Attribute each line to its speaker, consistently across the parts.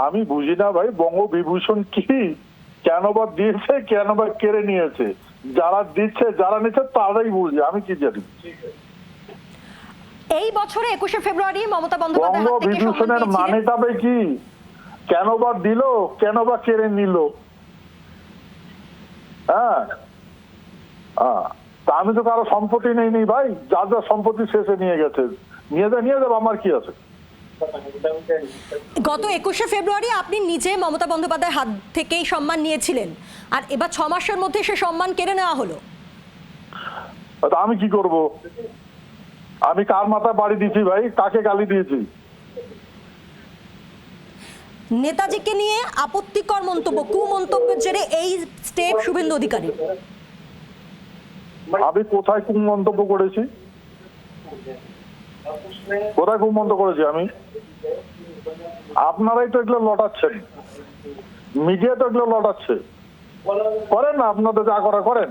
Speaker 1: আমি বুঝি না ভাই, বঙ্গবিভূষণ কি, কেন বা দিয়েছে, কেন বা কেড়ে নিয়েছে? যারা দিচ্ছে যারা নিচ্ছে তারাই বুঝে, আমি কি জানি।
Speaker 2: এই বছরে 21শে ফেব্রুয়ারি মমতা বন্দ্যোপাধ্যায় হাত থেকে সম্মান
Speaker 1: বঙ্গবিভূষণের
Speaker 2: পেয়েছিলেন।
Speaker 1: মানেটাবে কি? কেন বা দিল, কেন বা কেড়ে নিল? হ্যাঁ, তা আমি তো কারো সম্পত্তি নেই ভাই, যার যা সম্পত্তি শেষে নিয়ে গেছে, নিয়ে যাবে, আমার কি আছে?
Speaker 2: গত 21শে ফেব্রুয়ারি আপনি নিজে মমতা বন্দ্যোপাধ্যায়ের হাত থেকেই সম্মান নিয়েছিলেন, আর এবার 6 মাসের মধ্যে সে সম্মান কেড়ে নেওয়া হলো।
Speaker 1: তা আমি কি করব? আমি কার মাথায় বাড়ি দিয়েছি ভাই? কাকে গালি দিয়েছি?
Speaker 2: নেতাজিকে নিয়ে আপত্তিকর মন্তব্য, কুমন্তব্যের জেরে এই স্টেপ শুভেন্দু অধিকারী।
Speaker 1: আমি কোথায় কুমন্তব্য করেছি? কোথায় কুমন্তব্য করেছি আমি? আপনারাই তো এগুলো লটাচ্ছেন, মিডিয়া তো এগুলো লটাচ্ছে। করেন না, আপনাদের যা করা করেন।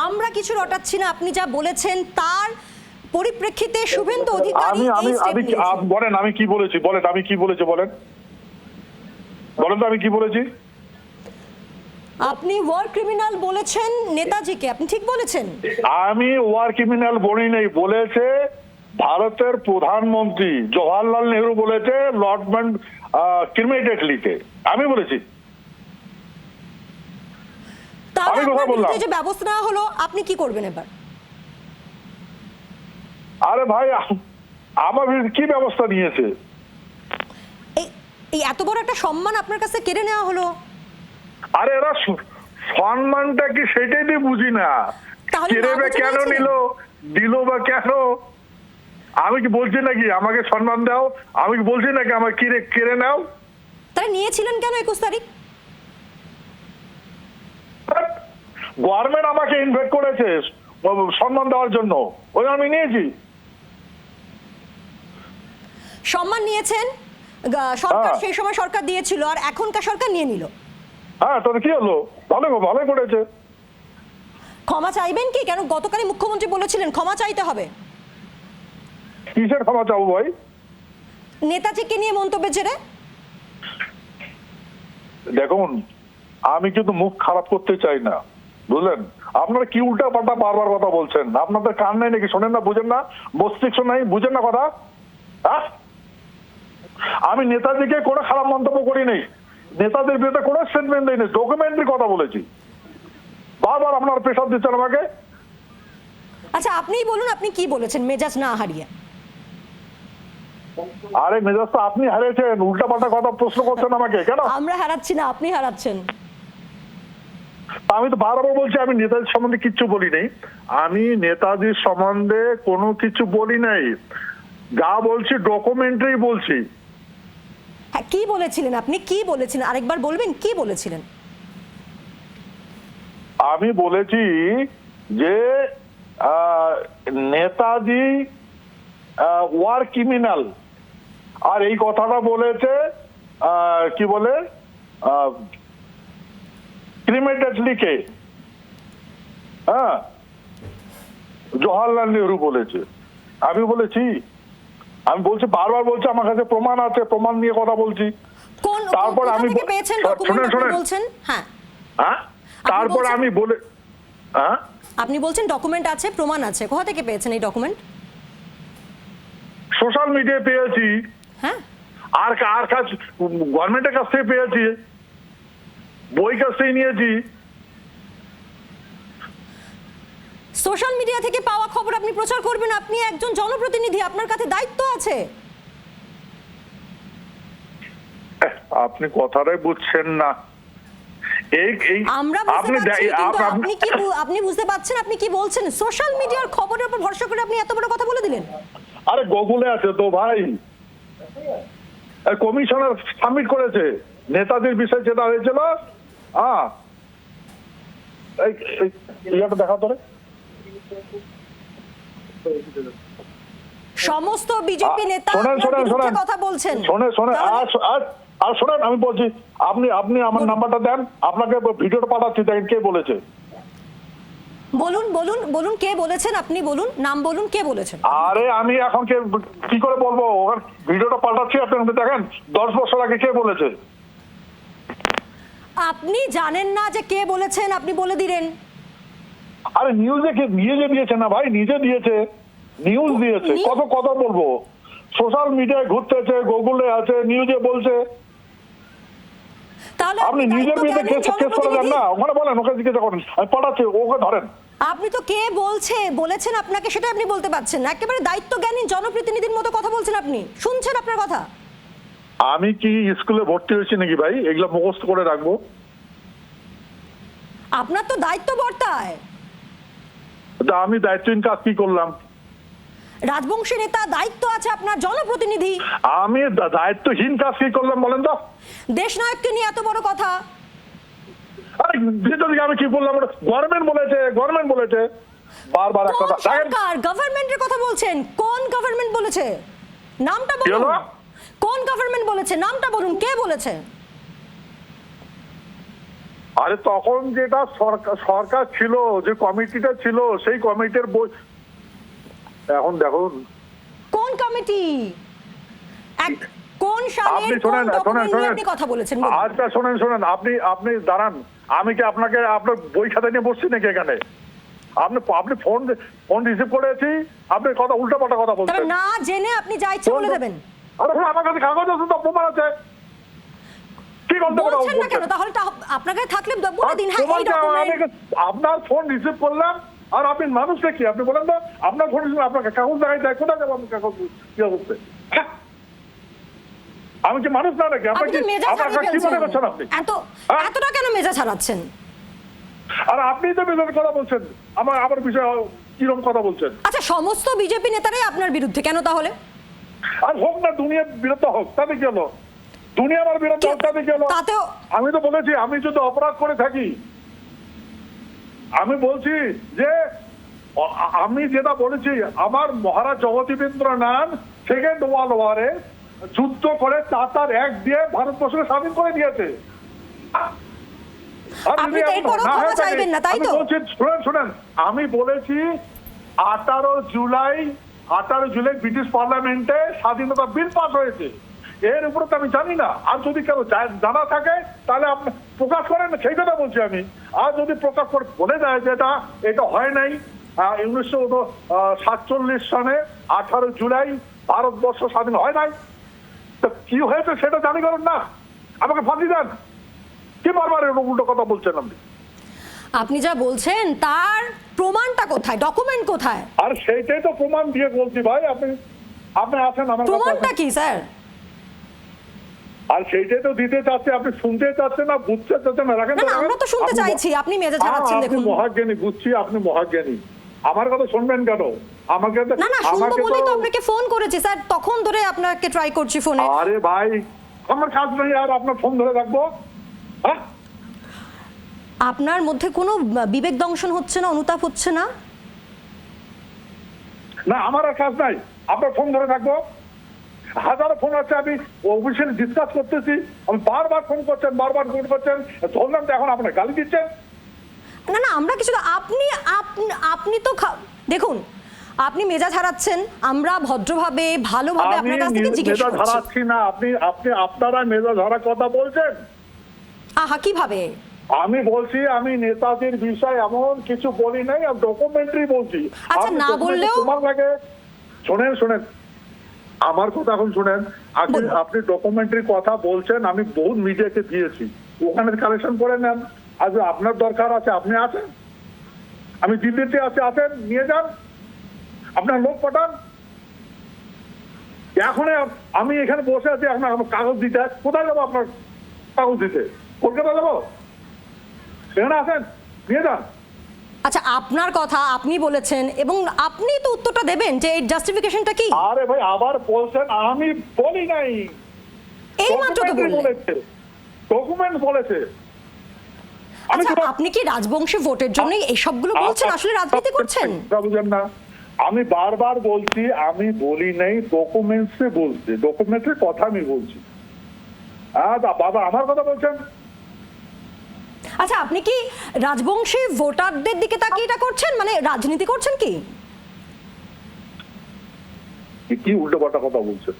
Speaker 2: আমরা কিছু রটাচ্ছি না, আপনি যা বলেছেন তার পরিপ্রেক্ষিতে শুভেন্দু অধিকারী
Speaker 1: আমি আমি
Speaker 2: এই স্টেপ
Speaker 1: আমি
Speaker 2: নিয়েছেন।
Speaker 1: বলেন আমি কি বলেছি, বলেন আমি কি বলেছি, বলেন বলেন তো আমি কি বলেছি?
Speaker 2: আপনি ওয়ার ক্রিমিনাল বলেছেন নেতাজিকে, আপনি ঠিক বলেছেন।
Speaker 1: আমি ওয়ার ক্রিমিনাল বলি নাই, বলেছে ভারতের প্রধানমন্ত্রী জওয়াহরলাল নেহরু, বলেছে লর্ড ক্রিমিনেটলিতে, আমি বলেছি।
Speaker 2: তাহলে
Speaker 1: আমি কথা
Speaker 2: আপনার
Speaker 1: বললাম।
Speaker 2: বিরুদ্ধে যে ব্যবস্থা নেওয়া হলো, আপনি কি করবেন এবার?
Speaker 1: আরে ভাই, আমার বিরুদ্ধে কি ব্যবস্থা নিয়েছে?
Speaker 2: এই এত বড় একটা সম্মান আপনার কাছে কেড়ে নেওয়া হলো।
Speaker 1: আরে এরা সম্মানটা কি সেটাই দিয়ে বুঝি না।
Speaker 2: তাহলে
Speaker 1: কেড়ে
Speaker 2: না
Speaker 1: বা
Speaker 2: বুঝে
Speaker 1: কেন
Speaker 2: নিয়েছিলেন?
Speaker 1: নিল, দিল বা কেন? আমি কি বলছি নাকি আমাকে সম্মান দাও? আমি কি বলছি নাকি আমার কেড়ে নাও?
Speaker 2: তাহলে নিয়েছিলেন কেন 21 তারিখ?
Speaker 1: গভর্নমেন্ট আমাকে ইনভাইট করেছে সম্মান দেওয়ার জন্য, ওই আমি নিয়েছি।
Speaker 2: সম্মান নিয়েছেন, সরকার
Speaker 1: হ্যাঁ।
Speaker 2: সেই সময় সরকার দিয়েছিল, আর এখনকার সরকার নিয়ে নিল।
Speaker 1: হ্যাঁ, তাহলে কি হলো? ভালো করেছে।
Speaker 2: ক্ষমা চাইবেন কি? কেন গতকালই মুখ্যমন্ত্রী বলেছিলেন ক্ষমা চাইতে হবে।
Speaker 1: কিসের ক্ষমা চাবো ভাই?
Speaker 2: নেতাজিকে নিয়ে মন্তব্যের জেরে।
Speaker 1: দেখুন, আমি কিন্তু মুখ খারাপ করতে চাই না, বুঝলেন? আপনারা কি উল্টা পাল্টা বারবার কথা বলছেন? আপনাদের কান নাই নাকি? শোনেন না, বুঝেন না? মস্তিষ্ক নাই, বুঝেন না কথা? হ্যাঁ, আমি নেতাজিকে কোনো খারাপ মন্তব্য করি নাই, নেতাদের বিরুদ্ধে কোনো স্টেটমেন্ট দেয়নি, ডকুমেন্টারি কথা বলেছি। বারবার আপনারা প্রেশার দিচ্ছেন আমাকে।
Speaker 2: আচ্ছা, আপনিই বলুন আপনি কি বলেছেন মেজাজ না হারিয়ে।
Speaker 1: আরে মেজাজ তো আপনি হারিয়েছেন, উল্টা পাল্টা কথা প্রশ্ন করছেন আমাকে কেন?
Speaker 2: আমরা হারাচ্ছি না, আপনি হারাচ্ছেন।
Speaker 1: আমি তো বারবার বলছি আমি নেতাজির সম্বন্ধে কিচ্ছু বলি নাই, আমি নেতাজির সম্বন্ধে কোনো কিছু বলি নাই, যা বলছি ডকুমেন্টারি বলছি।
Speaker 2: হ্যাঁ, কি বলেছিলেন আপনি? কি বলেছিলেন আরেকবার বলবেন, কি বলেছিলেন?
Speaker 1: আমি বলেছি যে নেতাজি ওয়ার ক্রিমিনাল, আর এই কথাটা বলেছে কি বলে ক্রিমিনেটলিকে, হ্যাঁ, জওয়াহরলাল নেহরু বলেছে। আমি বলেছি, আমি বলছি, বারবার বলছি আমার কাছে প্রমাণ আছে, প্রমাণ নিয়ে কথা বলছি।
Speaker 2: কোন
Speaker 1: তারপর
Speaker 2: কোথা
Speaker 1: আমি
Speaker 2: থেকে পেয়েছেন ডকুমেন্ট আপনি বলছেন? হ্যাঁ,
Speaker 1: হ্যাঁ, তারপর আমি বলে, হ্যাঁ,
Speaker 2: আপনি বলছেন ডকুমেন্ট আছে, প্রমাণ আছে, কোথা থেকে পেয়েছেন এই ডকুমেন্ট?
Speaker 1: সোশ্যাল মিডিয়ায় পেয়েছি,
Speaker 2: হ্যাঁ,
Speaker 1: আর কাছ গভর্নমেন্টের কাছ থেকে পেয়েছি, বই কাছ থেকে নিয়েছি।
Speaker 2: সোশ্যাল মিডিয়া থেকে পাওয়া খবর আপনি প্রচার করবেন? আপনি একজন জনপ্রতিনিধি, আপনার কাছে দায়িত্ব আছে।
Speaker 1: আপনি কথাটাই বুঝছেন না।
Speaker 2: আমরা বুঝতে পারছি, কিন্তু আপনি বুঝতে পারছেন আপনি কি বলছেন? সোশ্যাল মিডিয়ার খবরের উপর ভরসা করে আপনি এত বড় কথা বলে দিলেন।
Speaker 1: আরে গুগলে আছে তো ভাই, কমিশনার সাবমিট করেছে নেতাজির বিষয় যেটা হয়েছিল। হ্যাঁ, এইটা দেখা তোরে
Speaker 2: সমস্ত বিজেপি নেতা কথা বলছেন।
Speaker 1: আর শোনেন, আমি বলছি, আপনি আমার নাম্বারটা দেন, আপনাকে ভিডিওটা পাঠাচ্ছি, দেখেন কে বলেছে।
Speaker 2: বলুন বলুন বলুন কে বলেছেন, আপনি বলুন, নাম বলুন, কে বলেছেন?
Speaker 1: আরে আমি এখন কি করে বলবো? ওখানে ভিডিওটা পাল্টাচ্ছি, আপনি দেখেন 10 বছর আগে কে বলেছে।
Speaker 2: আপনি জানেন না যে কে বলেছেন, আপনি বলে দিলেন।
Speaker 1: আরে নিউজে দিয়েছে না ভাই, নিজে দিয়েছে, নিউজ দিয়েছে। কত কথা বলবো? সোশ্যাল মিডিয়ায় ঘুরতেছে, গুগলে আছে, নিউজে বলছে।
Speaker 2: তাহলে
Speaker 1: আপনি নিজের বিরুদ্ধে কেস করে দেন না, ওখানে বলেন, ওকে জিজ্ঞাসা করেন, আমি পাঠাচ্ছি, ওকে ধরেন।
Speaker 2: আপনি তো কে বলেছেন আপনাকে সেটা আপনি বলতে পারছেন না, একেবারে দায়িত্বজ্ঞানী জনপ্রতিনিধির মতো কথা বলছেন আপনি, শুনছেন আপনার কথা।
Speaker 1: আমি কি স্কুলে ভর্তি হয়েছি নাকি ভাই এগুলো মুখস্থ করে রাখবো?
Speaker 2: আপনার তো দায়িত্ব বর্তায়।
Speaker 1: আমি দায়িত্বহীন কাজ কি করলাম?
Speaker 2: রাজবংশী নেতা, দায়িত্ব আছে আপনার, জনপ্রতিনিধি।
Speaker 1: আমি দায়িত্বহীন কাজ কি করলাম বলেন তো?
Speaker 2: দেশ নায়ককে নিয়ে এত বড় কথা।
Speaker 1: আরে ভিতরে আমি কি বললাম? গভর্নমেন্ট বলেছে বারবার একটা
Speaker 2: কোন সরকার গভর্নমেন্টের কথা বলছেন? কোন গভর্নমেন্ট বলেছে? নামটা বলুন। কোন গভর্নমেন্ট বলেছে? নামটা বলুন, কে বলেছে?
Speaker 1: আরে তখন যেটা সরকার ছিল, যে কমিটিটা ছিল, সেই কমিটির বই এখন দেখুন।
Speaker 2: কোন কমিটি? কোন সালের
Speaker 1: আপনি
Speaker 2: কোন
Speaker 1: শোনেন
Speaker 2: ডকুমেন্ট নিয়ে আপনি কথা বলেছেন?
Speaker 1: আচ্ছা শোনেন, আপনি দাঁড়ান। আমি কি আপনাকে আপনার বই খাতা নিয়ে বসছি নাকি এখানে? আপনি ফোন রিসিভ করেছি, আপনি কথা উল্টাপাল্টা কথা
Speaker 2: তবে
Speaker 1: বলছেন।
Speaker 2: না জেনে আপনি যা ইচ্ছে বলে দেবেন।
Speaker 1: আরে আমার কাছে কাগজ আছে, তো প্রমাণ আছে। কি বলতে পারো?
Speaker 2: বলছেন না কেন? তাহলে আপনার কাছে থাকলে বলে দিন। হ্যাঁ, এই ডকুমেন্ট।
Speaker 1: আপনার ফোন রিসিভ করলাম, আর আপনি মানুষটা কি? আপনি বলেন তো, আপনার ফোন রিসিভ, আপনাকে কাগজ দেখাই যায়, কোথায় যাবো আমি কাগজ কি করতে? আমি কি মানুষ না নাকি?
Speaker 2: আপনি তো মেজাজ হারিয়ে
Speaker 1: কি মনে করছেন
Speaker 2: ফেলছেন।
Speaker 1: আপনি?
Speaker 2: এতটা কেন মেজাজ হারাচ্ছেন?
Speaker 1: আর আপনি তো মেজাজের কথা বলছেন, আমার বিষয়ে কিরকম কথা বলছেন?
Speaker 2: আচ্ছা, সমস্ত বিজেপি নেতারাই আপনার বিরুদ্ধে কেন তাহলে?
Speaker 1: আর হোক না, দুনিয়ার বিরুদ্ধে হোক, তাতে কি হলো? দুনিয়া আমার বিরুদ্ধে হোক, তাতে কি হলো?
Speaker 2: তাতেও
Speaker 1: আমি তো বলেছি, আমি যদি অপরাধ করে থাকি, আমি বলছি যে আমি যেটা বলেছি, আমার মহারাজ জগদীবেন্দ্রনাথ সেকেন্ড ওয়ার্ল্ড ওয়ারে যুদ্ধ করে চাতার এক দিয়ে ভারতবর্ষকে স্বাধীন করে দিয়েছে।
Speaker 2: আপনি তো এরপরও ক্ষমা চাইবেন না, তাই তো?
Speaker 1: শুনেন, আমি বলেছি 18 জুলাই ব্রিটিশ পার্লামেন্টে স্বাধীনতা বিল পাস হয়েছে। এর উপরে তো আমি জানি না। আর যদি কেউ জানা থাকে তাহলে আপনি প্রকাশ করেন, সেই কথা বলছি আমি। আর যদি প্রকাশ করে বলে যায় যে এটা হয় নাই, 1947 সনে 18 জুলাই ভারতবর্ষ স্বাধীন হয় নাই, তো কি হয়েছে সেটা জানি করেন না, আমাকে ফাঁকি দেন। কি বারবার এরকম উল্টো কথা বলছেন আপনি?
Speaker 2: আপনি যা বলছেন তার প্রমাণটা কোথায়? ডকুমেন্ট কোথায়?
Speaker 1: আর সেইটাই তো প্রমাণ দিয়ে বলছি ভাই। আপনি আছেন আমার কাছে।
Speaker 2: প্রমাণটা কি স্যার?
Speaker 1: আর সেইটাই তো দিতে চাচ্ছে, আপনি শুনতে চাচ্ছেন না, বুঝতে চাচ্ছেন না। রাখেন,
Speaker 2: না, আমরা তো শুনতে চাইছি। আপনি মেজাজ হারাচ্ছেন দেখুন।
Speaker 1: মহাজ্ঞানী, বুঝছি আপনি মহাজ্ঞানী। আমার কথা শুনবেন কেন? আমাকে
Speaker 2: না শুনবো বলেই তো আপনাকে ফোন করেছি স্যার, তখন ধরে আপনাকে ট্রাই করছি ফোনে।
Speaker 1: আরে ভাই, আমার কাজ নেই আর আপনার ফোন ধরে রাখবো? হ্যাঁ,
Speaker 2: আপনার মধ্যে কোনো বিবেক দংশন হচ্ছে না, অনুতাপ হচ্ছে না?
Speaker 1: না, আমার আর কাজ নাই, আপনার ফোন ধরে থাকবো? হাজারো ফোন আছে, আমি অফিসিয়াল ডিসকাস করতেছি, আমি বারবার ফোন করছেন, ধরলাম তো এখন আপনার গালি দিচ্ছেন।
Speaker 2: না আমরা কিছু, আপনি তো দেখুন, আপনি মেজাজ হারাচ্ছেন, আমরা ভদ্রভাবে ভালোভাবে আপনার কাছ থেকে জিজ্ঞেস
Speaker 1: মেজাজ
Speaker 2: করছি।
Speaker 1: হারাচ্ছি না, আপনারা মেজাজ হারার কথা বলছেন।
Speaker 2: আহা, কিভাবে?
Speaker 1: আমি বলছি, আমি নেতাদের বিষয়ে এমন কিছু বলি নাই, আর ডকুমেন্টারি বলছি।
Speaker 2: আচ্ছা, না বললেও
Speaker 1: তোমার লাগে। শোনেন, আমার কথা এখন শুনেন। আপনি ডকুমেন্টারি কথা বলছেন, আমি বহুত মিডিয়াকে দিয়েছি, ওখানে কালেকশন করে নেন। আজ আপনার দরকার আছে, আপনি আছেন, আমি দিল্লিতে আছেন, নিয়ে যান, আপনার লোক পাঠান। এখন আমি এখানে বসে আছি, এখন আমার কাগজ দিতে, কোথায় যাবো আপনার কাগজ দিতে? কলকাতা যাবো? এখানে আছেন, নিয়ে যান।
Speaker 2: আচ্ছা, আপনার কথা আপনি বলেছেন এবং আপনি তো উত্তরটা দেবেন যে এই জাস্টিফিকেশনটা কি।
Speaker 1: আরে ভাই, আবার বলছেন, আমি বলি নাই,
Speaker 2: এই মাত্র তো বললেন।
Speaker 1: ডকুমেন্ট বলেছে।
Speaker 2: আচ্ছা, আপনি কি রাজবংশী ভোটের জন্য এই সবগুলো বলছেন? আসলে রাজনীতি করছেন?
Speaker 1: বুঝেন না, আমি বারবার বলছি, আমি বলি নাই, ডকুমেন্টসে বলছে, ডকুমেন্টের কথা আমি বলছি। বাবা আমার কথা বলছেন।
Speaker 2: আচ্ছা, আপনি কি রাজবংশী ভোটারদের দিকে তাকিয়ে এটা করছেন, মানে রাজনীতি করছেন কি?
Speaker 1: কি উল্টোপাল্টা কথা বলছেন?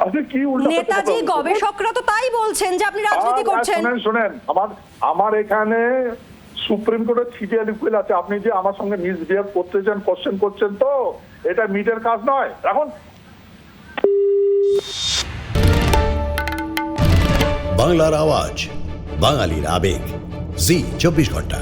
Speaker 1: আপনি কি
Speaker 2: নেতাজি গবেষকরা তো তাই বলছেন যে আপনি রাজনীতি করছেন।
Speaker 1: শোনেন, আমার এখানে সুপ্রিম কোর্টের সিরিয়াল ইকুয়াল আছে। আপনি যে আমার সঙ্গে মিসবিহেভ করতেছেন, কোশ্চেন করছেন, তো এটা মিটের কাজ নয়। এখন
Speaker 3: বাংলার আওয়াজ, বাঙালির আবেগ, জি 24 ঘন্টা।